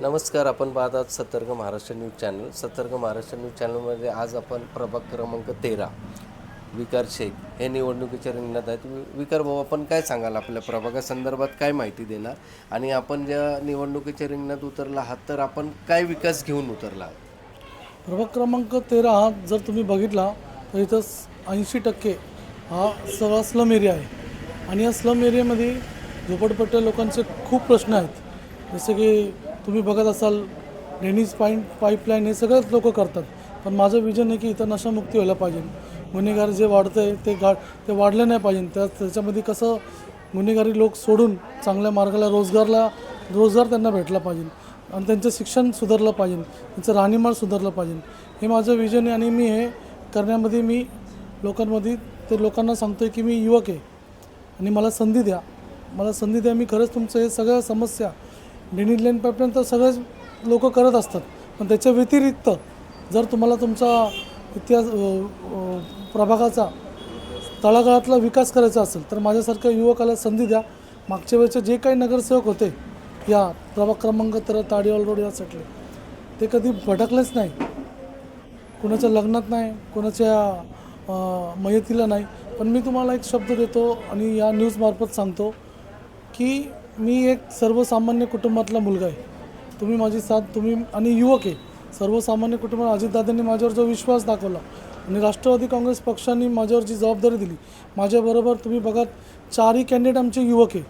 नमस्कार. आपण पाहतात सतर्क महाराष्ट्र न्यूज चॅनल. सतर्क महाराष्ट्र न्यूज चॅनलमध्ये आज आपण प्रभाग क्रमांक 13 विकार शेख हे निवडणुकीच्या रिंगणात आहेत. विकार भाऊ, आपण काय सांगाल, आपल्या प्रभागासंदर्भात काय माहिती देणार आणि आपण ज्या निवडणुकीच्या रिंगणात उतरला आहात तर आपण काय विकास घेऊन उतरला आहात? प्रभाग क्रमांक 13 हा जर तुम्ही बघितला तर इथं 80% हा सगळा स्लम एरिया आहे आणि या स्लम एरियामध्ये झोपडपट्ट्या लोकांचे खूप प्रश्न आहेत. जसे की तुम्ही बघत असाल ड्रेनेज पाईपलाईन हे सगळंच लोक करतात, पण माझं विजन आहे की इथं नशामुक्ती व्हायला पाहिजे. गुन्हेगार जे वाढतं आहे ते वाढलं नाही पाहिजे. त्याच्यामध्ये कसं गुन्हेगारी लोक सोडून चांगल्या मार्गाला रोजगार त्यांना भेटला पाहिजे आणि त्यांचं शिक्षण सुधारलं पाहिजे, त्यांचं राहणीमान सुधारलं पाहिजे. हे माझं विजन आहे आणि मी हे करण्यामध्ये मी लोकांना सांगतो आहे की मी युवक आहे आणि मला संधी द्या. मी खरंच तुमचं हे सगळ्या समस्या ड्रेनेज लाईन पाईपलाईन तर सगळेच लोक करत असतात, पण त्याच्या व्यतिरिक्त जर तुम्हाला तुमचा इतिहास प्रभागाचा तळागाळातला विकास करायचा असेल तर माझ्यासारख्या युवकाला संधी द्या. मागच्या वेळेचे जे काही नगरसेवक होते या प्रभाग क्रमांक 13 ताडीवाल रोड यासाठी ते कधी भटकलेच नाही, कुणाच्या लग्नात नाही, कुणाच्या मयतीला नाही. पण मी तुम्हाला एक शब्द देतो आणि या न्यूजमार्फत सांगतो की मी एक सर्वसामान्य कुटुंबातला मुलगा आहे. तुम्ही माझी साथ तुम्ही आणि युवक आहे. सर्वसामान्य कुटुंबात अजितदादांनी माझ्यावर जो विश्वास दाखवला आणि राष्ट्रवादी काँग्रेस पक्षाने माझ्यावर जी जबाबदारी दिली, माझ्याबरोबर तुम्ही बघा 4ही कॅन्डिडेट आमचे युवक आहे.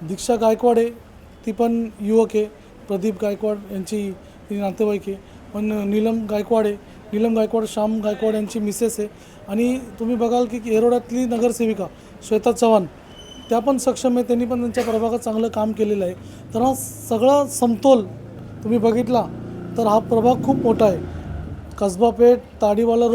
दीक्षा गायकवाड आहे, ती पण युवक आहे. प्रदीप गायकवाड यांची ती नातेवाईक आहे. पण नीलम गायकवाड श्याम गायकवाड यांची मिसेस आहे. आणि तुम्ही बघाल की येरोड्यातली नगरसेविका श्वेता चव्हाण त्या पण सक्षम आहे, त्यांनी पण त्यांच्या प्रभागात चांगलं काम केलेलं आहे. तर हा सगळा समतोल तुम्ही बघितला तर हा प्रभाग खूप मोठा आहे. कसबा पेठ, ताडीवाला रोड